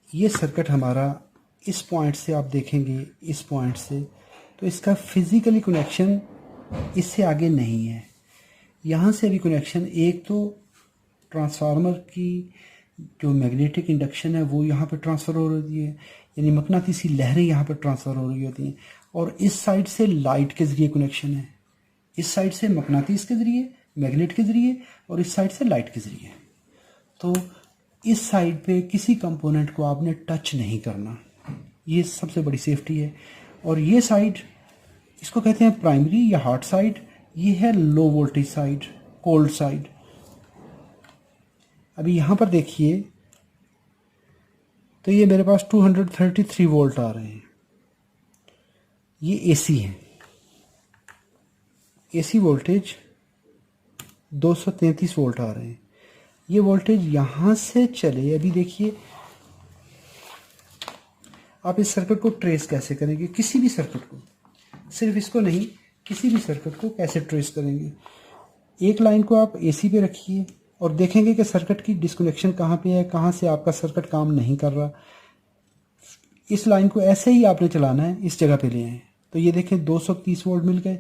ये सर्किट हमारा इस पॉइंट से, आप देखेंगे इस पॉइंट से, तो इसका फिजिकली कनेक्शन इससे आगे नहीं है। यहाँ से अभी कनेक्शन, एक तो ट्रांसफार्मर की जो मैग्नेटिक इंडक्शन है वो यहाँ पर ट्रांसफ़र हो रही है, यानी मकनातीसी लहरें यहाँ पर ट्रांसफ़र हो रही होती हैं। और इस साइड से लाइट के ज़रिए कनेक्शन है, इस साइड से मकनातीस के ज़रिए, मैग्नेट के ज़रिए, और इस साइड से लाइट के ज़रिए। तो इस साइड पे किसी कंपोनेंट को आपने टच नहीं करना, ये सबसे बड़ी सेफ्टी है। और ये साइड, इसको कहते हैं प्राइमरी या हॉट साइड, ये है low voltage side, cold side. अभी यहाँ पर देखिए तो ये मेरे पास 233 वोल्ट आ रहे हैं। ये एसी है, एसी वोल्टेज 233 वोल्ट आ रहे हैं। ये वोल्टेज यहाँ से चले, अभी देखिए आप इस सर्किट को ट्रेस कैसे करेंगे, किसी भी सर्किट को, सिर्फ इसको नहीं, किसी भी सर्किट को कैसे ट्रेस करेंगे। एक लाइन को आप एसी पे रखिए और देखेंगे कि सर्किट की डिस्कनेक्शन कहाँ पे है, कहाँ से आपका सर्किट काम नहीं कर रहा। इस लाइन को ऐसे ही आपने चलाना है, इस जगह पे ले आए तो ये देखें 230 वोल्ट मिल गए।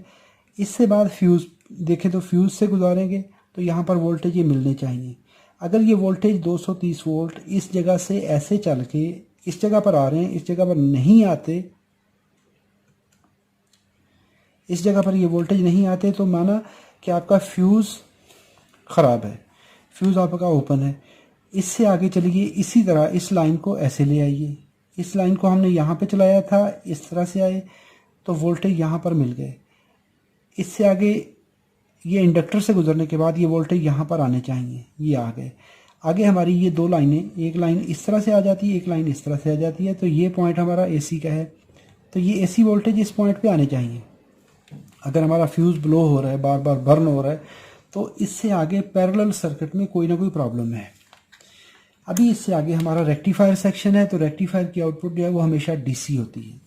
इससे बाद फ्यूज़ देखें तो फ्यूज़ से गुजारेंगे तो यहाँ पर वोल्टेज ये मिलने चाहिए। अगर ये वोल्टेज 230 वोल्ट इस जगह से ऐसे चल के इस जगह पर आ रहे हैं, इस जगह पर नहीं आते, इस जगह पर ये वोल्टेज नहीं आते, तो माना कि आपका फ्यूज़ ख़राब है, फ्यूज़ आपका ओपन है। इससे आगे चलिए, इसी तरह इस लाइन को ऐसे ले आइए। इस लाइन को हमने यहाँ पे चलाया था, इस तरह से आए तो वोल्टेज यहाँ पर मिल गए। इससे आगे ये इंडक्टर से गुजरने के बाद ये वोल्टेज यहाँ पर आने चाहिए, ये आ गए। आगे हमारी ये 2 लाइनें, एक लाइन इस तरह से आ जाती है, एक लाइन इस तरह से आ जाती है। तो ये पॉइंट हमारा एसी का है, तो ये एसी वोल्टेज इस पॉइंट पे आने चाहिए। अगर हमारा फ्यूज़ ब्लो हो रहा है, बार बार बर्न हो रहा है, तो इससे आगे पैरेलल सर्किट में कोई ना कोई प्रॉब्लम है। अभी इससे आगे हमारा रेक्टिफायर सेक्शन है, तो रेक्टिफायर की आउटपुट जो है वो हमेशा डीसी होती है।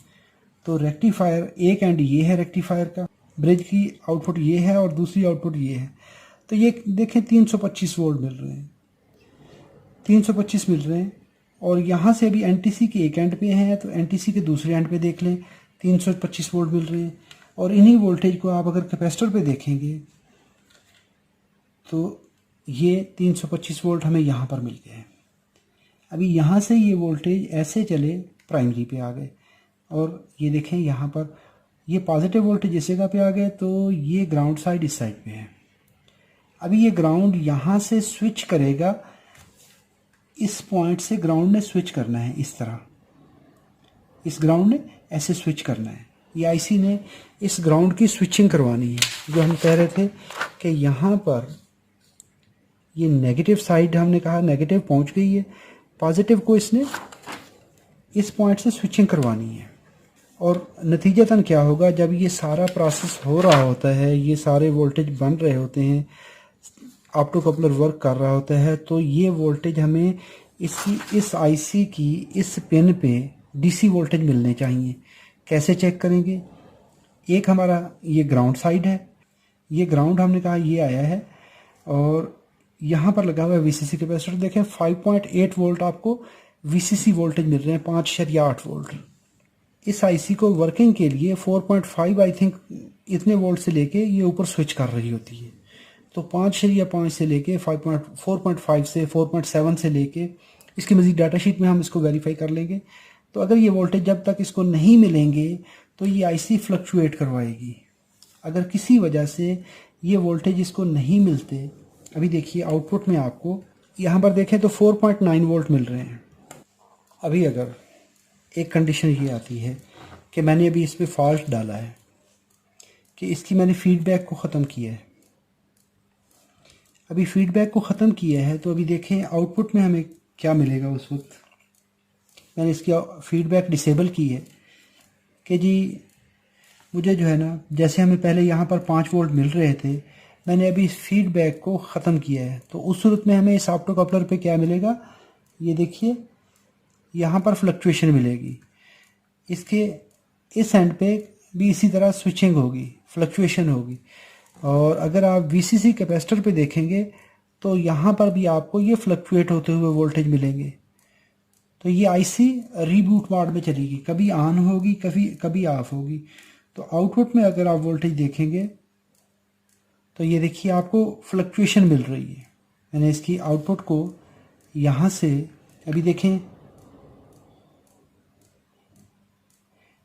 तो रेक्टिफायर एक एंड ये है रेक्टिफायर का, ब्रिज की आउटपुट ये है और दूसरी आउटपुट ये है। तो ये देखें 325 वोल्ट मिल रहे हैं, 325 मिल रहे हैं। और यहाँ से अभी एनटीसी के एक एंड पे हैं, तो एनटीसी के दूसरे एंड पे देख लें 325 वोल्ट मिल रहे हैं। और इन्हीं वोल्टेज को आप अगर कैपेसिटर पे देखेंगे तो ये 325 वोल्ट हमें यहाँ पर मिल गए हैं। अभी यहाँ से ये वोल्टेज ऐसे चले प्राइमरी पे आ गए और ये देखें यहाँ पर ये पॉजिटिव वोल्टेज इस जगह पे आ गए, तो ये ग्राउंड साइड इस साइड पे है। अभी ये ग्राउंड यहाँ से स्विच करेगा, इस पॉइंट से ग्राउंड ने स्विच करना है, इस तरह इस ग्राउंड ने ऐसे स्विच करना है। ये आईसी ने इस ग्राउंड की स्विचिंग करवानी है। जो हम कह रहे थे कि यहाँ पर ये नेगेटिव साइड, हमने कहा नेगेटिव पहुँच गई है, पॉजिटिव को इसने इस पॉइंट से स्विचिंग करवानी है। और नतीजतन क्या होगा, जब ये सारा प्रोसेस हो रहा होता है, ये सारे वोल्टेज बन रहे होते हैं, ऑप्टोकपलर वर्क कर रहा होता है, तो ये वोल्टेज हमें इस आईसी की इस पिन पे डीसी वोल्टेज मिलने चाहिए। कैसे चेक करेंगे? एक हमारा ये ग्राउंड साइड है, ये ग्राउंड हमने कहा ये आया है और यहाँ पर लगा हुआ है वीसीसी कैपेसिटर। देखें 5.8 वोल्ट आपको वीसीसी वोल्टेज मिल रहे हैं, 5.8 वोल्ट। इस आईसी को वर्किंग के लिए 4.5 आई थिंक इतने वोल्ट से लेके ये ऊपर स्विच कर रही होती है। तो 5.5 से लेके 4.5 से 4.7 से लेके, इसकी मज़ीद डाटा शीट में हम इसको वेरीफाई कर लेंगे। तो अगर ये वोल्टेज जब तक इसको नहीं मिलेंगे तो ये आईसी फ्लक्चुएट करवाएगी। अगर किसी वजह से ये वोल्टेज इसको नहीं मिलते, अभी देखिए आउटपुट में आपको यहाँ पर देखें तो 4.9 वोल्ट मिल रहे हैं। अभी अगर एक कंडीशन ये आती है कि मैंने अभी इस पर फॉल्ट डाला है, कि इसकी मैंने फीडबैक को ख़त्म किया है। अभी फीडबैक को ख़त्म किया है तो अभी देखें आउटपुट में हमें क्या मिलेगा। उस वक्त मैंने इसकी फीडबैक डिसेबल की है कि जी मुझे जो है ना, जैसे हमें पहले यहाँ पर 5 वोल्ट मिल रहे थे, मैंने अभी इस फीडबैक को ख़त्म किया है। तो उस सूरत में हमें इस ऑप्टोकपलर पे क्या मिलेगा, ये देखिए यहाँ पर फ्लक्चुएशन मिलेगी। इसके इस एंड पे भी इसी तरह स्विचिंग होगी, फ्लक्चुएशन होगी। और अगर आप वीसीसी कैपेसिटर पे देखेंगे तो यहाँ पर भी आपको ये फ्लक्चुएट होते हुए वोल्टेज मिलेंगे। तो ये आईसी रीबूट मोड में चलेगी, कभी ऑन होगी, कभी ऑफ होगी। तो आउटपुट में अगर आप वोल्टेज देखेंगे तो ये देखिए आपको फ्लक्चुएशन मिल रही है। मैंने इसकी आउटपुट को यहाँ से अभी देखें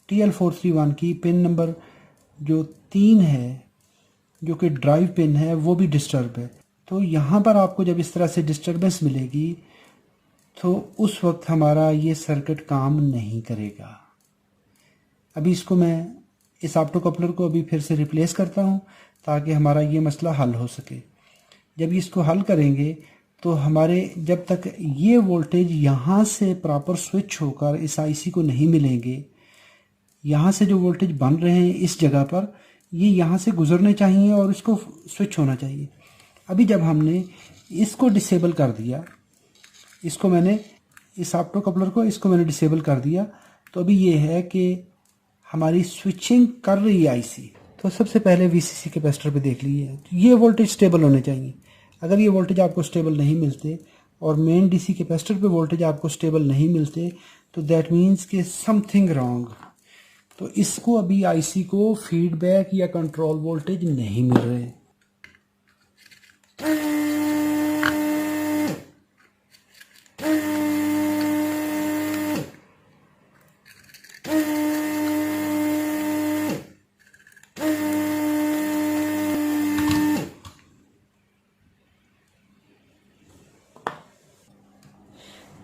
TL431 की पिन नंबर जो 3 है, जो कि ड्राइव पिन है, वो भी डिस्टर्ब है। तो यहाँ पर आपको जब इस तरह से डिस्टर्बेंस मिलेगी तो उस वक्त हमारा ये सर्किट काम नहीं करेगा। अभी इसको मैं इस ऑप्टोकपलर को अभी फिर से रिप्लेस करता हूँ ताकि हमारा ये मसला हल हो सके। जब इसको हल करेंगे तो हमारे जब तक ये वोल्टेज यहाँ से प्रॉपर स्विच होकर इस आईसी को नहीं मिलेंगे, यहाँ से जो वोल्टेज बन रहे हैं इस जगह पर, ये यहाँ से गुजरने चाहिए और इसको स्विच होना चाहिए। अभी जब हमने इसको डिसेबल कर दिया, इसको मैंने इस ऑप्टोकपलर को इसको मैंने डिसेबल कर दिया, तो अभी ये है कि हमारी स्विचिंग कर रही है आईसी। तो सबसे पहले वीसीसी कैपेसिटर पे देख लीजिए, तो ये वोल्टेज स्टेबल होने चाहिए। अगर ये वोल्टेज आपको स्टेबल नहीं मिलते और मेन डीसी कैपेसिटर पे वोल्टेज आपको स्टेबल नहीं मिलते, तो दैट मीन्स कि समथिंग रॉन्ग। तो इसको अभी आईसी को फीडबैक या कंट्रोल वोल्टेज नहीं मिल रहे।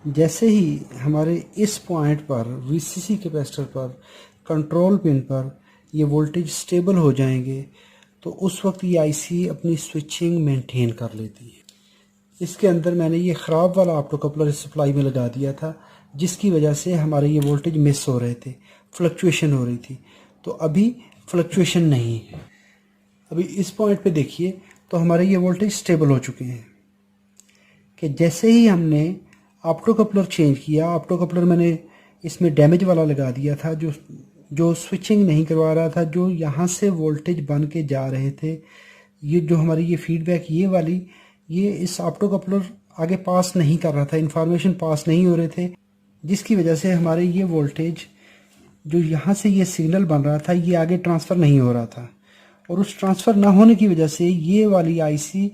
जैसे ही हमारे इस पॉइंट पर वीसीसी कैपेसिटर पर कंट्रोल पिन पर ये वोल्टेज स्टेबल हो जाएंगे, तो उस वक्त ये आईसी अपनी स्विचिंग मेंटेन कर लेती है। इसके अंदर मैंने ये ख़राब वाला ऑप्टोकपलर सप्लाई में लगा दिया था, जिसकी वजह से हमारे ये वोल्टेज मिस हो रहे थे, फ्लक्चुएशन हो रही थी। तो अभी फ्लक्चुएशन नहीं है। अभी इस पॉइंट पे देखिए तो हमारे ये वोल्टेज स्टेबल हो चुके हैं। कि जैसे ही हमने ऑप्टोकपलर चेंज किया, ऑप्टोकपलर मैंने इसमें डैमेज वाला लगा दिया था, जो स्विचिंग नहीं करवा रहा था, जो यहाँ से वोल्टेज बन के जा रहे थे, ये जो हमारी ये फीडबैक ये वाली, ये इस ऑप्टोकपलर आगे पास नहीं कर रहा था, इंफॉर्मेशन पास नहीं हो रहे थे, जिसकी वजह से हमारे ये वोल्टेज जो यहाँ से ये सिग्नल बन रहा था ये आगे ट्रांसफ़र नहीं हो रहा था, और उस ट्रांसफ़र ना होने की वजह से ये वाली आईसी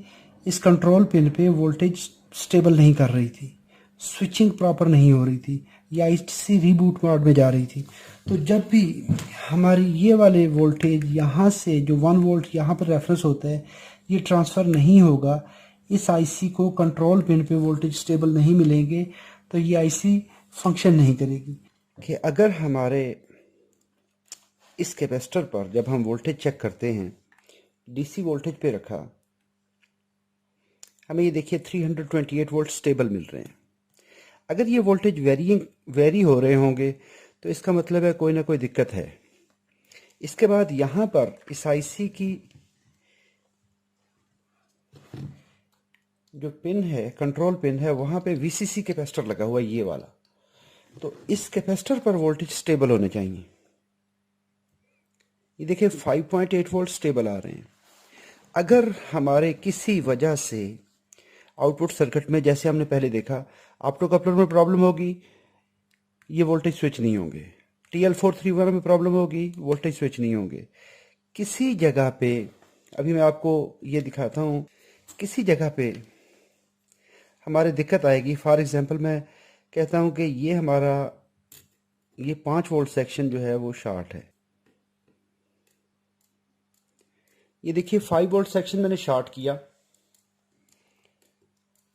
इस कंट्रोल पिन पे वोल्टेज स्टेबल नहीं कर रही थी, स्विचिंग प्रॉपर नहीं हो रही थी, ये आईसी रीबूट मोड में जा रही थी। तो जब भी हमारी ये वाले वोल्टेज यहाँ से जो 1 वोल्ट यहाँ पर रेफरेंस होता है ये ट्रांसफ़र नहीं होगा, इस आईसी को कंट्रोल पिन पे वोल्टेज स्टेबल नहीं मिलेंगे, तो ये आईसी फंक्शन नहीं करेगी। कि अगर हमारे इस कैपेसिटर पर जब हम वोल्टेज चेक करते हैं, डीसी वोल्टेज पे रखा, हमें ये देखिए 328 वोल्ट स्टेबल मिल रहे हैं। अगर ये वोल्टेज वेरी हो रहे होंगे तो इसका मतलब है कोई ना कोई दिक्कत है। इसके बाद यहाँ पर इस आईसी की जो पिन है, कंट्रोल पिन है, वहाँ पे वीसीसी कैपेसिटर लगा हुआ है ये वाला, तो इस कैपेसिटर पर वोल्टेज स्टेबल होने चाहिए। ये देखिए 5.8 वोल्ट स्टेबल आ रहे हैं। अगर हमारे किसी वजह से आउटपुट सर्किट में, जैसे हमने पहले देखा, ऑप्टो कपलर में प्रॉब्लम होगी, ये वोल्टेज स्विच नहीं होंगे। TL431 में प्रॉब्लम होगी, वोल्टेज स्विच नहीं होंगे। किसी जगह पे, अभी मैं आपको ये दिखाता हूँ, किसी जगह पे हमारे दिक्कत आएगी। फॉर एग्जांपल मैं कहता हूँ कि ये हमारा ये 5 वोल्ट सेक्शन जो है वो शॉर्ट है। ये देखिए 5 वोल्ट सेक्शन मैंने शॉर्ट किया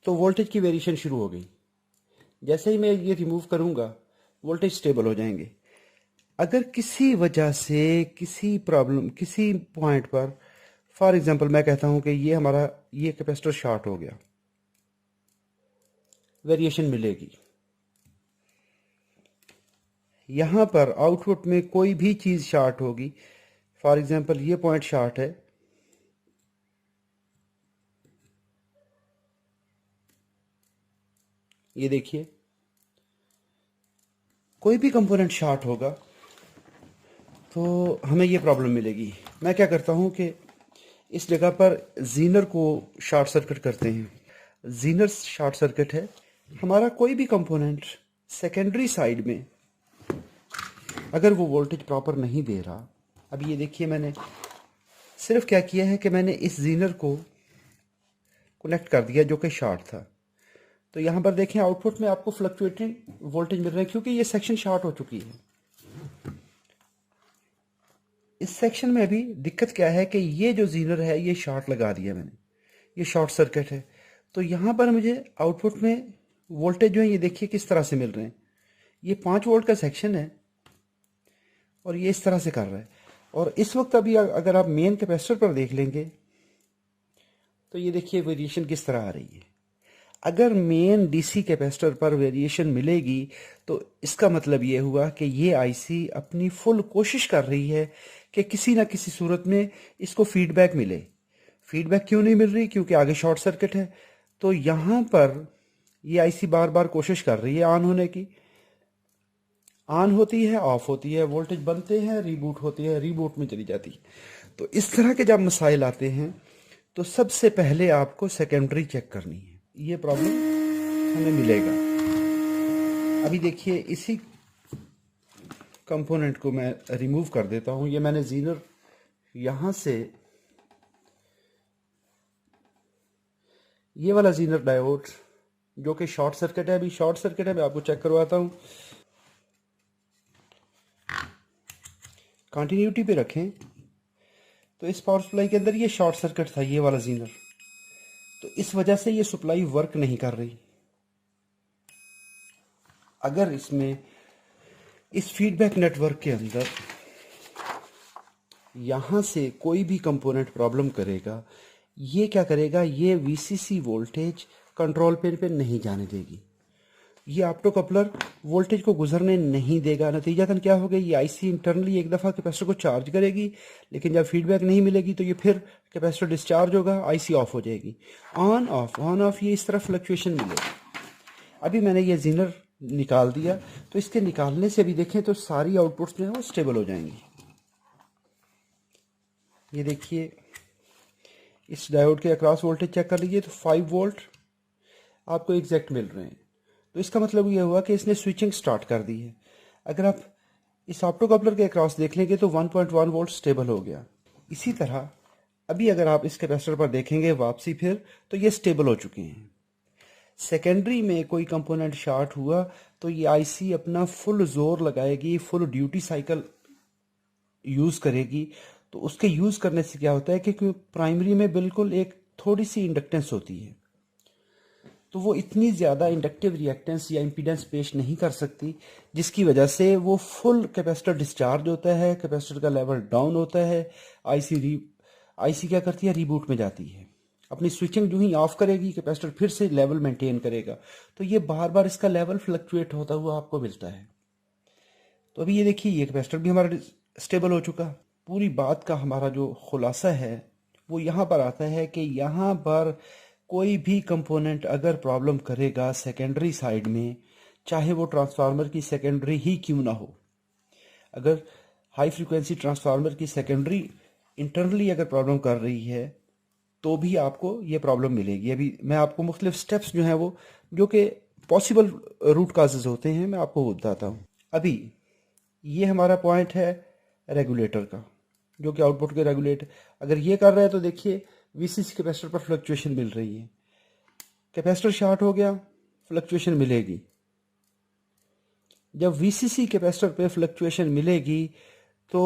तो वोल्टेज की वेरिएशन शुरू हो गई। जैसे ही मैं ये रिमूव करूंगा वोल्टेज स्टेबल हो जाएंगे। अगर किसी वजह से किसी प्रॉब्लम किसी पॉइंट पर, फॉर एग्जांपल मैं कहता हूं कि ये हमारा ये कैपेसिटर शॉर्ट हो गया, वेरिएशन मिलेगी। यहां पर आउटपुट में कोई भी चीज शॉर्ट होगी, फॉर एग्जांपल ये पॉइंट शॉर्ट है, ये देखिए कोई भी कंपोनेंट शॉर्ट होगा तो हमें ये प्रॉब्लम मिलेगी। मैं क्या करता हूं कि इस जगह पर जीनर को शॉर्ट सर्किट करते हैं। जीनर शॉर्ट सर्किट है। हमारा कोई भी कंपोनेंट सेकेंडरी साइड में अगर वो वोल्टेज प्रॉपर नहीं दे रहा, अब ये देखिए मैंने सिर्फ क्या किया है कि मैंने इस जीनर को कनेक्ट कर दिया जो कि शॉर्ट था। तो यहाँ पर देखें आउटपुट में आपको फ्लक्चुएटिंग वोल्टेज मिल रहे हैं क्योंकि ये सेक्शन शॉर्ट हो चुकी है। इस सेक्शन में अभी दिक्कत क्या है कि ये जो जीनर है ये शॉर्ट लगा दिया मैंने, ये शॉर्ट सर्किट है। तो यहाँ पर मुझे आउटपुट में वोल्टेज जो है ये देखिए किस तरह से मिल रहे हैं। ये 5 वोल्ट का सेक्शन है और ये इस तरह से कर रहा है। और इस वक्त अभी अगर आप मेन कैपेसिटर पर देख लेंगे तो ये देखिए वेरिएशन किस तरह आ रही है। अगर मेन डीसी कैपेसिटर पर वेरिएशन मिलेगी तो इसका मतलब ये हुआ कि ये आईसी अपनी फुल कोशिश कर रही है कि किसी ना किसी सूरत में इसको फीडबैक मिले। फीडबैक क्यों नहीं मिल रही? क्योंकि आगे शॉर्ट सर्किट है। तो यहाँ पर ये आईसी बार बार कोशिश कर रही है ऑन होने की, ऑन होती है, ऑफ होती है, वोल्टेज बनते हैं, रीबूट होती है, रीबूट में चली जाती है। तो इस तरह के जब मसाइल आते हैं तो सबसे पहले आपको सेकेंडरी चेक करनी है। ये प्रॉब्लम हमें मिलेगा। अभी देखिए इसी कंपोनेंट को मैं रिमूव कर देता हूं। ये मैंने जीनर यहां से, ये वाला जीनर डायोड जो कि शॉर्ट सर्किट है, अभी शॉर्ट सर्किट है, मैं आपको चेक करवाता हूं। कंटिन्यूटी पे रखें तो इस पावर सप्लाई के अंदर ये शॉर्ट सर्किट था, ये वाला जीनर, तो इस वजह से ये सप्लाई वर्क नहीं कर रही। अगर इसमें इस फीडबैक नेटवर्क के अंदर यहां से कोई भी कंपोनेंट प्रॉब्लम करेगा, ये क्या करेगा, ये वीसीसी वोल्टेज कंट्रोल पिन पे नहीं जाने देगी, ये ऑप्टो कपलर वोल्टेज को गुजरने नहीं देगा। नतीजतन क्या होगा, ये आईसी इंटरनली एक दफ़ा कैपेसिटर को चार्ज करेगी, लेकिन जब फीडबैक नहीं मिलेगी तो ये फिर कैपेसिटर डिस्चार्ज होगा, आईसी ऑफ हो जाएगी। ऑन ऑफ ये इस तरह फ्लक्चुएशन मिलेगी। अभी मैंने ये जीनर निकाल दिया, तो इसके निकालने से भी देखें तो सारी आउटपुट्स जो है वो स्टेबल हो जाएंगी। ये देखिए इस डायोड के अक्रॉस वोल्टेज चेक कर लीजिए तो 5 वोल्ट आपको एग्जैक्ट मिल रहे हैं। तो इसका मतलब ये हुआ कि इसने स्विचिंग स्टार्ट कर दी है। अगर आप इस ऑप्टो कपलर के अक्रॉस देख लेंगे तो 1.1 वोल्ट स्टेबल हो गया। इसी तरह अभी अगर आप इस कैपेसिटर पर देखेंगे वापसी फिर, तो ये स्टेबल हो चुके हैं। सेकेंडरी में कोई कंपोनेंट शॉर्ट हुआ तो ये आईसी अपना फुल जोर लगाएगी, फुल ड्यूटी साइकिल यूज करेगी। तो उसके यूज करने से क्या होता है कि प्राइमरी में बिल्कुल एक थोड़ी सी इंडक्टेंस होती है, तो वो इतनी ज़्यादा इंडक्टिव रिएक्टेंस या इम्पीडेंस पेश नहीं कर सकती, जिसकी वजह से वो फुल कैपेसिटर डिस्चार्ज होता है, कैपेसिटर का लेवल डाउन होता है। आईसी क्या करती है, रीबूट में जाती है, अपनी स्विचिंग जो ही ऑफ करेगी, कैपेसिटर फिर से लेवल मेंटेन करेगा। तो ये बार बार इसका लेवल फ्लक्चुएट होता हुआ आपको मिलता है। तो अभी ये देखिए, ये कैपेसिटर भी हमारा स्टेबल हो चुका। पूरी बात का हमारा जो खुलासा है वो यहाँ पर आता है कि यहाँ पर कोई भी कंपोनेंट अगर प्रॉब्लम करेगा सेकेंडरी साइड में, चाहे वो ट्रांसफार्मर की सेकेंडरी ही क्यों ना हो, अगर हाई फ्रीक्वेंसी ट्रांसफार्मर की सेकेंडरी इंटरनली अगर प्रॉब्लम कर रही है तो भी आपको ये प्रॉब्लम मिलेगी। अभी मैं आपको मुख्तलिफ स्टेप्स जो हैं वो, जो कि पॉसिबल रूट काजेज होते हैं, मैं आपको वो बताता हूँ। अभी ये हमारा पॉइंट है रेगुलेटर का, जो कि आउटपुट के रेगुलेट अगर ये कर रहा है तो देखिए वीसीसी कैपेसिटर पर फ्लक्चुएशन मिल रही है। कैपेसिटर शॉर्ट हो गया, फ्लक्चुएशन मिलेगी। जब वीसीसी कैपेसिटर पे फ्लक्चुएशन मिलेगी तो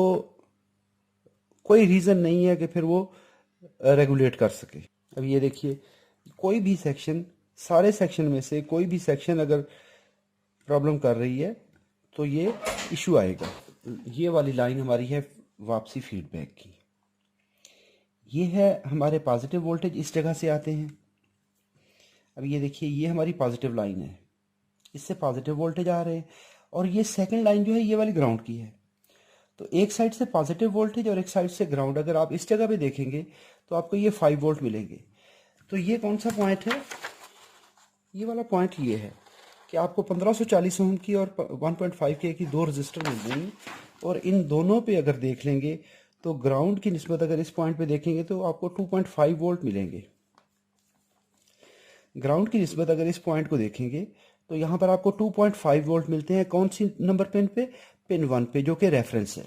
कोई रीज़न नहीं है कि फिर वो रेगुलेट कर सके। अब ये देखिए, कोई भी सेक्शन, सारे सेक्शन में से कोई भी सेक्शन अगर प्रॉब्लम कर रही है तो ये इशू आएगा। ये वाली लाइन हमारी है वापसी फीडबैक की। ये है हमारे पॉजिटिव वोल्टेज, इस जगह से आते हैं। अब ये देखिए, ये हमारी पॉजिटिव लाइन है, इससे पॉजिटिव वोल्टेज आ रहे हैं, और ये सेकंड लाइन जो है ये वाली ग्राउंड की है। तो एक साइड से पॉजिटिव वोल्टेज और एक साइड से ग्राउंड, अगर आप इस जगह पे देखेंगे तो आपको ये 5 वोल्ट मिलेंगे। तो ये कौन सा पॉइंट है, ये वाला पॉइंट ये है कि आपको 1540 ओम की और 1.5 के की दो रजिस्टर मिल जाएंगे, और इन दोनों पे अगर देख लेंगे तो ग्राउंड की निस्बत अगर इस पॉइंट पे देखेंगे तो आपको 2.5 वोल्ट मिलेंगे। ग्राउंड की निस्बत अगर इस पॉइंट को देखेंगे तो यहाँ पर आपको 2.5 वोल्ट मिलते हैं। कौन सी नंबर पिन पे, पिन 1 पे, जो कि रेफरेंस है।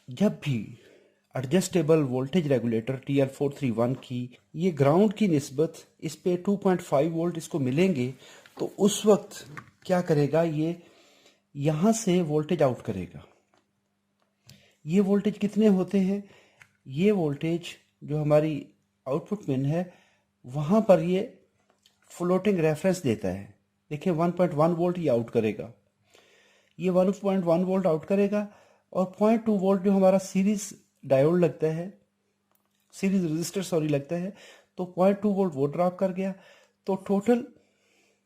जब भी एडजस्टेबल वोल्टेज रेगुलेटर TL431 की ये ग्राउंड की निस्बत इस पे 2.5 वोल्ट इसको मिलेंगे, तो उस वक्त क्या करेगा, ये यहाँ से वोल्टेज आउट करेगा। ये वोल्टेज कितने होते हैं, ये वोल्टेज जो हमारी आउटपुट पिन है वहाँ पर ये फ्लोटिंग रेफरेंस देता है। देखिए 1.1 वोल्ट ये आउट करेगा, ये 1.1 वोल्ट आउट करेगा, और 0.2 वोल्ट जो हमारा सीरीज डायोड लगता है, सीरीज रजिस्टर सॉरी लगता है, तो 0.2 वोल्ट वो ड्रॉप कर गया। तो टोटल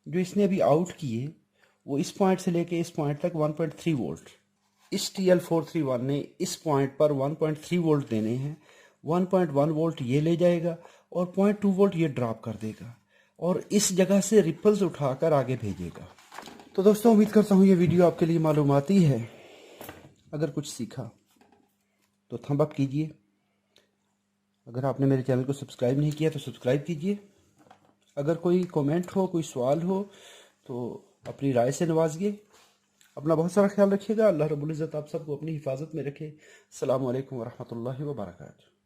जो इसने अभी आउट किए वो इस पॉइंट से लेके इस पॉइंट तक 1.3 वोल्ट। इस TL431 ने इस पॉइंट पर 1.3 वोल्ट देने हैं, 1.1 वोल्ट ये ले जाएगा और 0.2 वोल्ट ये ड्रॉप कर देगा, और इस जगह से रिपल्स उठाकर आगे भेजेगा। तो दोस्तों, उम्मीद करता हूँ ये वीडियो आपके लिए मालूमाती है। अगर कुछ सीखा तो थंब अप कीजिए। अगर आपने मेरे चैनल को सब्सक्राइब नहीं किया तो सब्सक्राइब कीजिए। अगर कोई कमेंट हो, कोई सवाल हो तो अपनी राय से नवाजिए। अपना बहुत सारा ख्याल रखिएगा। अल्लाह रब्बुल इज़्ज़त आप सबको अपनी हिफाजत में रखे। अस्सलामु अलैकुम वरहमतुल्लाहि वबरकातुहू।